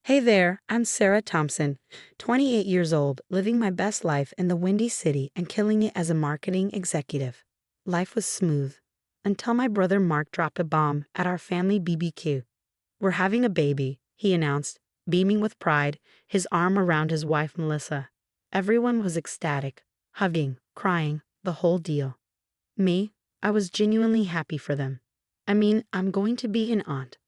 Hey there, I'm Sarah Thompson, 28 years old, living my best life in the Windy City and killing it as a marketing executive. Life was smooth until my brother Mark dropped a bomb at our family BBQ. We're having a baby, he announced, beaming with pride, his arm around his wife Melissa. Everyone was ecstatic, hugging, crying, the whole deal. Me, I was genuinely happy for them. I mean, I'm going to be an aunt.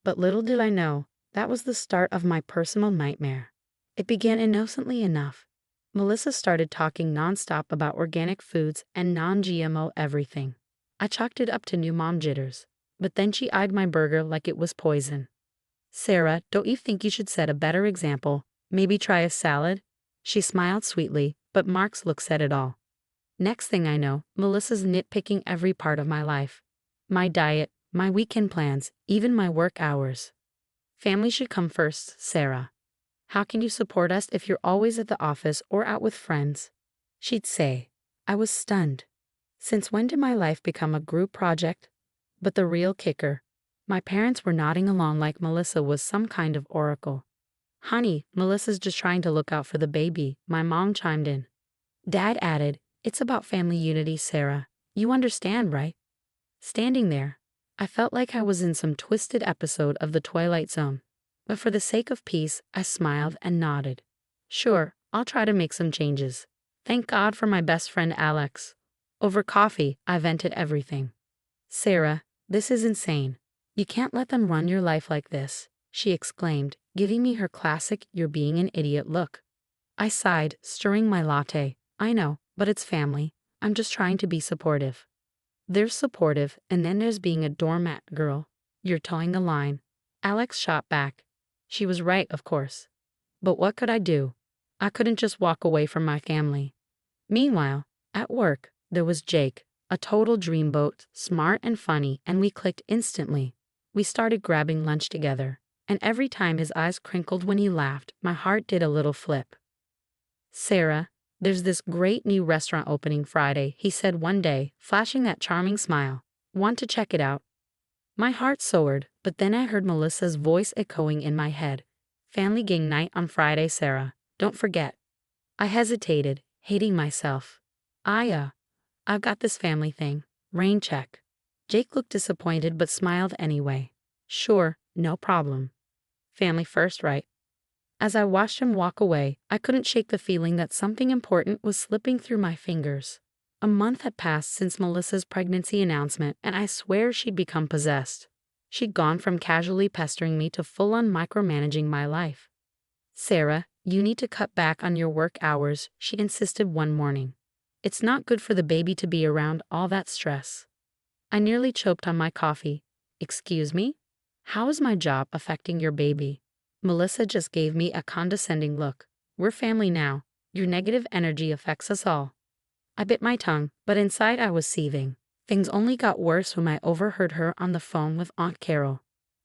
But little did I know, that was the start of my personal nightmare. It began innocently enough. Melissa started talking nonstop about organic foods and non-GMO everything. I chalked it up to new mom jitters, but then she eyed my burger like it was poison. Sarah, don't you think you should set a better example? Maybe try a salad? She smiled sweetly, but Mark's look said it all. Next thing I know, Melissa's nitpicking every part of my life. My diet, my weekend plans, even my work hours. Family should come first, Sarah. How can you support us if you're always at the office or out with friends? She'd say. I was stunned. Since when did my life become a group project? But the real kicker. My parents were nodding along like Melissa was some kind of oracle. Honey, Melissa's just trying to look out for the baby, my mom chimed in. Dad added, it's about family unity, Sarah. You understand, right? Standing there, I felt like I was in some twisted episode of The Twilight Zone. But for the sake of peace, I smiled and nodded. Sure, I'll try to make some changes. Thank God for my best friend Alex. Over coffee, I vented everything. Sarah, this is insane. You can't let them run your life like this, she exclaimed, giving me her classic "you're being an idiot" look. I sighed, stirring my latte. I know, but it's family. I'm just trying to be supportive. There's supportive, and then there's being a doormat, girl. You're towing the line. Alex shot back. She was right, of course. But what could I do? I couldn't just walk away from my family. Meanwhile, at work, there was Jake, a total dreamboat, smart and funny, and we clicked instantly. We started grabbing lunch together, and every time his eyes crinkled when he laughed, my heart did a little flip. Sarah, there's this great new restaurant opening Friday, he said one day, flashing that charming smile. Want to check it out? My heart soared, but then I heard Melissa's voice echoing in my head. Family gang night on Friday, Sarah. Don't forget. I hesitated, hating myself. I've got this family thing. Rain check. Jake looked disappointed but smiled anyway. Sure, no problem. Family first, right? As I watched him walk away, I couldn't shake the feeling that something important was slipping through my fingers. A month had passed since Melissa's pregnancy announcement, and I swear she'd become possessed. She'd gone from casually pestering me to full-on micromanaging my life. Sarah, you need to cut back on your work hours, she insisted one morning. It's not good for the baby to be around all that stress. I nearly choked on my coffee. Excuse me? How is my job affecting your baby? Melissa just gave me a condescending look. We're family now. Your negative energy affects us all. I bit my tongue, but inside I was seething. Things only got worse when I overheard her on the phone with Aunt Carol.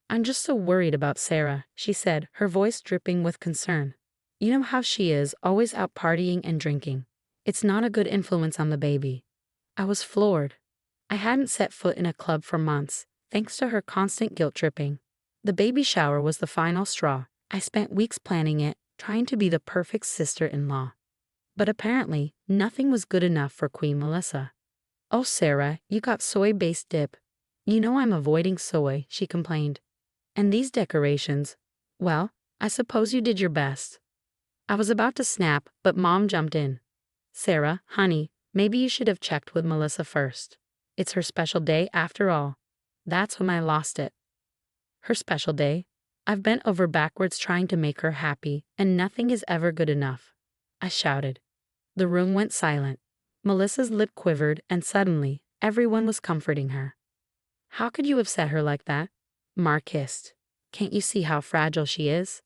I'm just so worried about Sarah, she said, her voice dripping with concern. You know how she is, always out partying and drinking. It's not a good influence on the baby. I was floored. I hadn't set foot in a club for months, thanks to her constant guilt tripping. The baby shower was the final straw. I spent weeks planning it, trying to be the perfect sister-in-law. But apparently, nothing was good enough for Queen Melissa. Oh, Sarah, you got soy-based dip. You know I'm avoiding soy, she complained. And these decorations, well, I suppose you did your best. I was about to snap, but Mom jumped in. Sarah, honey, maybe you should have checked with Melissa first. It's her special day after all. That's when I lost it. Her special day? I've bent over backwards trying to make her happy, and nothing is ever good enough. I shouted. The room went silent. Melissa's lip quivered, and suddenly, everyone was comforting her. How could you upset her like that? Mark hissed. Can't you see how fragile she is?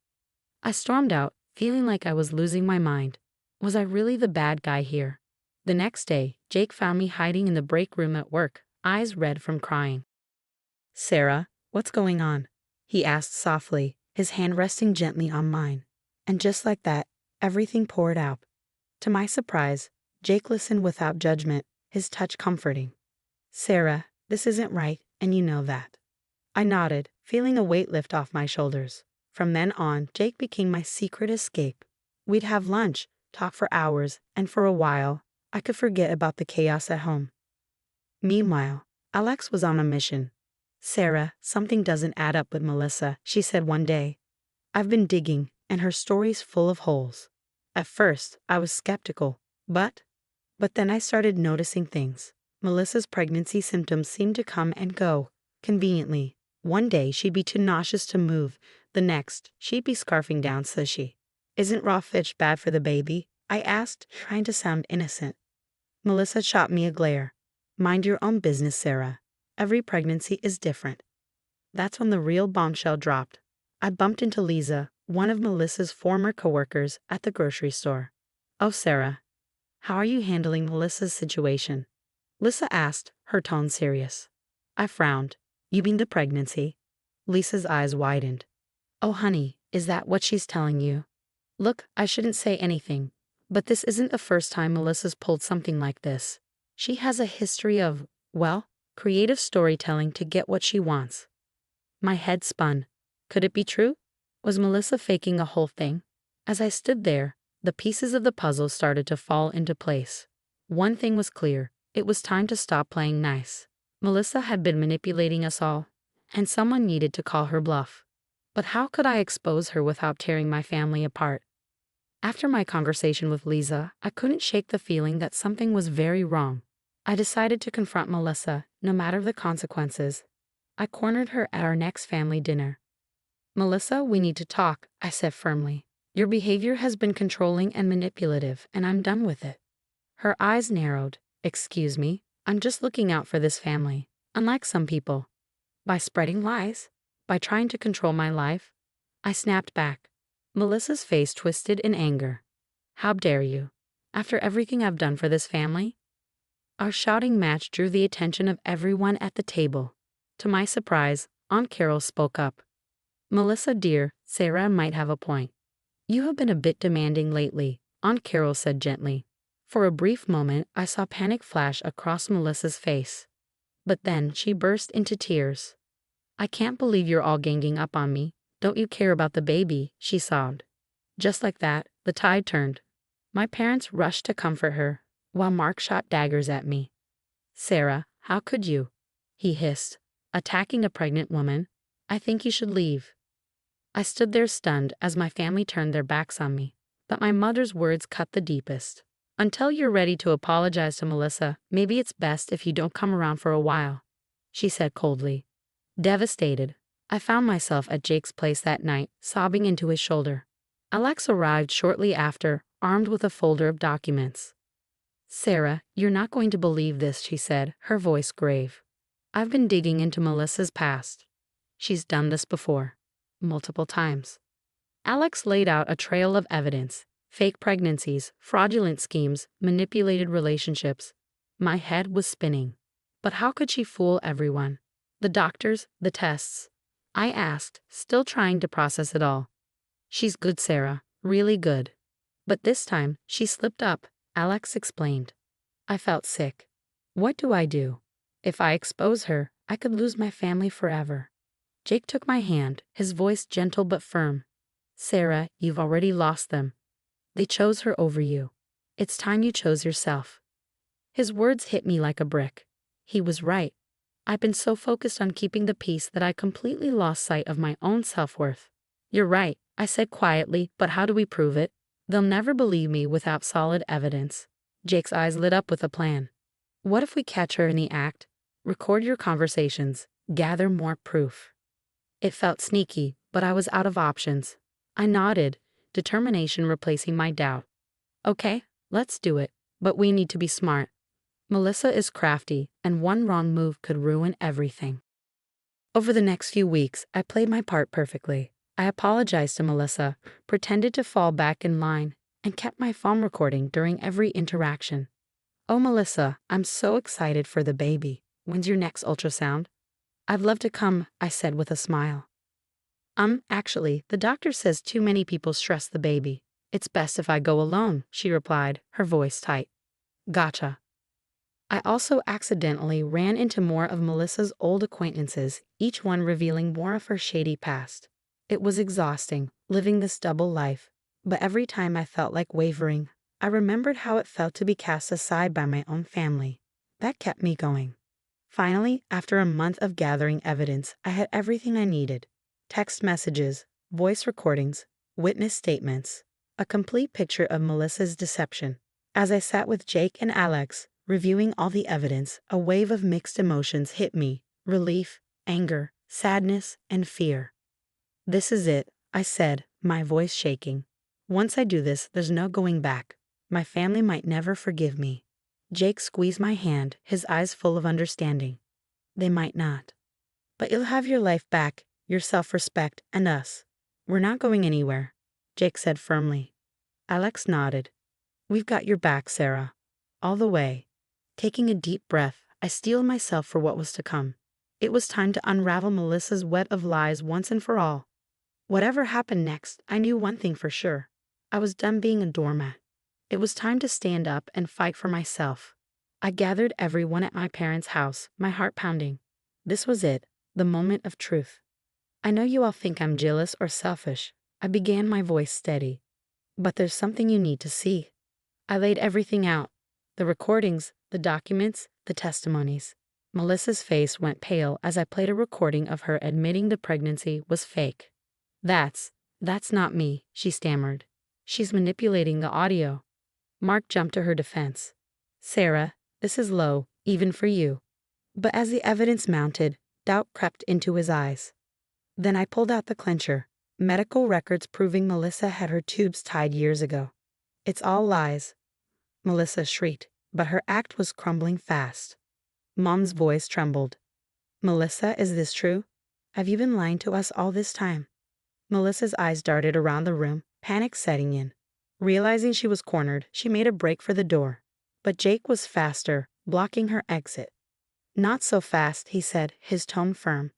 I stormed out, feeling like I was losing my mind. Was I really the bad guy here? The next day, Jake found me hiding in the break room at work, eyes red from crying. Sarah, what's going on? He asked softly, his hand resting gently on mine. And just like that, everything poured out. To my surprise, Jake listened without judgment, his touch comforting. Sarah, this isn't right, and you know that. I nodded, feeling a weight lift off my shoulders. From then on, Jake became my secret escape. We'd have lunch, talk for hours, and for a while, I could forget about the chaos at home. Meanwhile, Alex was on a mission. "Sarah, something doesn't add up with Melissa," she said one day. "I've been digging, and her story's full of holes." At first, I was skeptical, but then I started noticing things. Melissa's pregnancy symptoms seemed to come and go, conveniently. One day she'd be too nauseous to move, the next, she'd be scarfing down, says she. "Isn't raw fish bad for the baby?" I asked, trying to sound innocent. Melissa shot me a glare. "Mind your own business, Sarah. Every pregnancy is different." That's when the real bombshell dropped. I bumped into Lisa, one of Melissa's former coworkers, at the grocery store. "Oh, Sarah, how are you handling Melissa's situation?" Lisa asked, her tone serious. I frowned. "You mean the pregnancy?" Lisa's eyes widened. "Oh, honey, is that what she's telling you?" Look, I shouldn't say anything, but this isn't the first time Melissa's pulled something like this. She has a history of, well, creative storytelling to get what she wants. My head spun. Could it be true? Was Melissa faking the whole thing? As I stood there, the pieces of the puzzle started to fall into place. One thing was clear. It was time to stop playing nice. Melissa had been manipulating us all, and someone needed to call her bluff. But how could I expose her without tearing my family apart? After my conversation with Lisa, I couldn't shake the feeling that something was very wrong. I decided to confront Melissa, no matter the consequences. I cornered her at our next family dinner. "Melissa, we need to talk," I said firmly. "Your behavior has been controlling and manipulative, and I'm done with it." Her eyes narrowed. "Excuse me, I'm just looking out for this family, unlike some people." By spreading lies? By trying to control my life? I snapped back. Melissa's face twisted in anger. "How dare you? After everything I've done for this family?" Our shouting match drew the attention of everyone at the table. To my surprise, Aunt Carol spoke up. "Melissa dear, Sarah might have a point. You have been a bit demanding lately," Aunt Carol said gently. For a brief moment, I saw panic flash across Melissa's face. But then she burst into tears. "I can't believe you're all ganging up on me. Don't you care about the baby?" she sobbed. Just like that, the tide turned. My parents rushed to comfort her, while Mark shot daggers at me. "Sarah, how could you?" he hissed. "Attacking a pregnant woman? I think you should leave." I stood there stunned as my family turned their backs on me, but my mother's words cut the deepest. "Until you're ready to apologize to Melissa, maybe it's best if you don't come around for a while," she said coldly. Devastated, I found myself at Jake's place that night, sobbing into his shoulder. Alex arrived shortly after, armed with a folder of documents. "Sarah, you're not going to believe this," she said, her voice grave. "I've been digging into Melissa's past. She's done this before. Multiple times." Alex laid out a trail of evidence: fake pregnancies, fraudulent schemes, manipulated relationships. My head was spinning. But how could she fool everyone? The doctors, the tests. I asked, still trying to process it all. "She's good, Sarah, really good." But this time, she slipped up, Alex explained. I felt sick. What do I do? If I expose her, I could lose my family forever. Jake took my hand, his voice gentle but firm. "Sarah, you've already lost them. They chose her over you. It's time you chose yourself." His words hit me like a brick. He was right. I've been so focused on keeping the peace that I completely lost sight of my own self-worth. "You're right," I said quietly, "but how do we prove it? They'll never believe me without solid evidence." Jake's eyes lit up with a plan. "What if we catch her in the act? Record your conversations. Gather more proof." It felt sneaky, but I was out of options. I nodded, determination replacing my doubt. "Okay, let's do it, but we need to be smart. Melissa is crafty, and one wrong move could ruin everything." Over the next few weeks, I played my part perfectly. I apologized to Melissa, pretended to fall back in line, and kept my phone recording during every interaction. "Oh, Melissa, I'm so excited for the baby. When's your next ultrasound?" "I'd love to come," I said with a smile. Actually, the doctor says too many people stress the baby. It's best if I go alone," she replied, her voice tight. "Gotcha." I also accidentally ran into more of Melissa's old acquaintances, each one revealing more of her shady past. It was exhausting, living this double life, but every time I felt like wavering, I remembered how it felt to be cast aside by my own family. That kept me going. Finally, after a month of gathering evidence, I had everything I needed: text messages, voice recordings, witness statements, a complete picture of Melissa's deception. As I sat with Jake and Alex, reviewing all the evidence, a wave of mixed emotions hit me: relief, anger, sadness, and fear. "This is it," I said, my voice shaking. "Once I do this, there's no going back. My family might never forgive me." Jake squeezed my hand, his eyes full of understanding. "They might not. But you'll have your life back, your self-respect, and us. We're not going anywhere," Jake said firmly. Alex nodded. "We've got your back, Sarah. All the way." Taking a deep breath, I steeled myself for what was to come. It was time to unravel Melissa's web of lies once and for all. Whatever happened next, I knew one thing for sure. I was done being a doormat. It was time to stand up and fight for myself. I gathered everyone at my parents' house, my heart pounding. This was it, the moment of truth. "I know you all think I'm jealous or selfish," I began, my voice steady. "But there's something you need to see." I laid everything out: the recordings, the documents, the testimonies. Melissa's face went pale as I played a recording of her admitting the pregnancy was fake. That's not me," she stammered. "She's manipulating the audio." Mark jumped to her defense. "Sarah, this is low, even for you." But as the evidence mounted, doubt crept into his eyes. Then I pulled out the clincher: medical records proving Melissa had her tubes tied years ago. "It's all lies," Melissa shrieked, but her act was crumbling fast. Mom's voice trembled. "Melissa, is this true? Have you been lying to us all this time?" Melissa's eyes darted around the room, panic setting in. Realizing she was cornered, she made a break for the door. But Jake was faster, blocking her exit. "Not so fast," he said, his tone firm.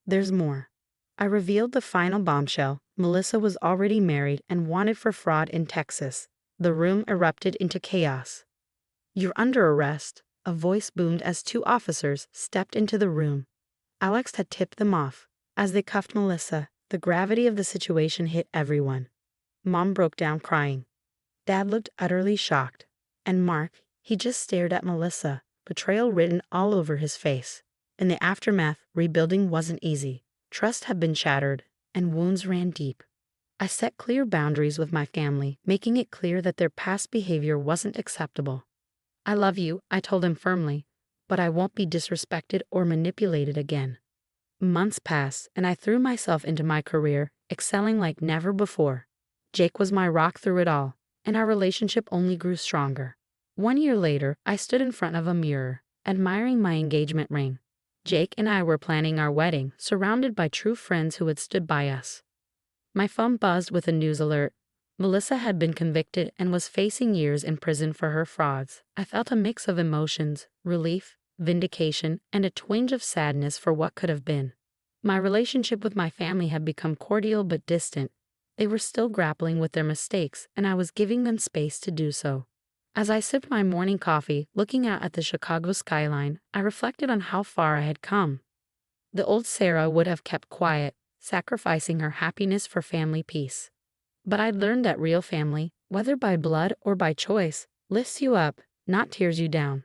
"There's more." I revealed the final bombshell: Melissa was already married and wanted for fraud in Texas. The room erupted into chaos. "You're under arrest," a voice boomed as two officers stepped into the room. Alex had tipped them off. As they cuffed Melissa, the gravity of the situation hit everyone. Mom broke down crying. Dad looked utterly shocked. And Mark, he just stared at Melissa, betrayal written all over his face. In the aftermath, rebuilding wasn't easy. Trust had been shattered, and wounds ran deep. I set clear boundaries with my family, making it clear that their past behavior wasn't acceptable. "I love you," I told him firmly, "but I won't be disrespected or manipulated again." Months passed, and I threw myself into my career, excelling like never before. Jake was my rock through it all, and our relationship only grew stronger. 1 year later, I stood in front of a mirror, admiring my engagement ring. Jake and I were planning our wedding, surrounded by true friends who had stood by us. My phone buzzed with a news alert. Melissa had been convicted and was facing years in prison for her frauds. I felt a mix of emotions: relief, vindication, and a twinge of sadness for what could have been. My relationship with my family had become cordial but distant. They were still grappling with their mistakes, and I was giving them space to do so. As I sipped my morning coffee, looking out at the Chicago skyline, I reflected on how far I had come. The old Sarah would have kept quiet, sacrificing her happiness for family peace. But I'd learned that real family, whether by blood or by choice, lifts you up, not tears you down.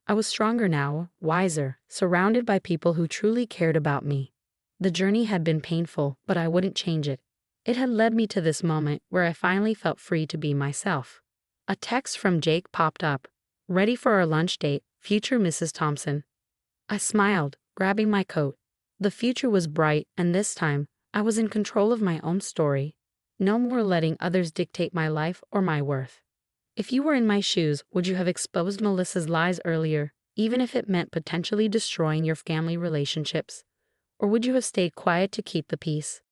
I was stronger now, wiser, surrounded by people who truly cared about me. The journey had been painful, but I wouldn't change it. It had led me to this moment where I finally felt free to be myself. A text from Jake popped up. "Ready for our lunch date, future Mrs. Thompson." I smiled, grabbing my coat. The future was bright, and this time, I was in control of my own story. No more letting others dictate my life or my worth. If you were in my shoes, would you have exposed Melissa's lies earlier, even if it meant potentially destroying your family relationships? Or would you have stayed quiet to keep the peace?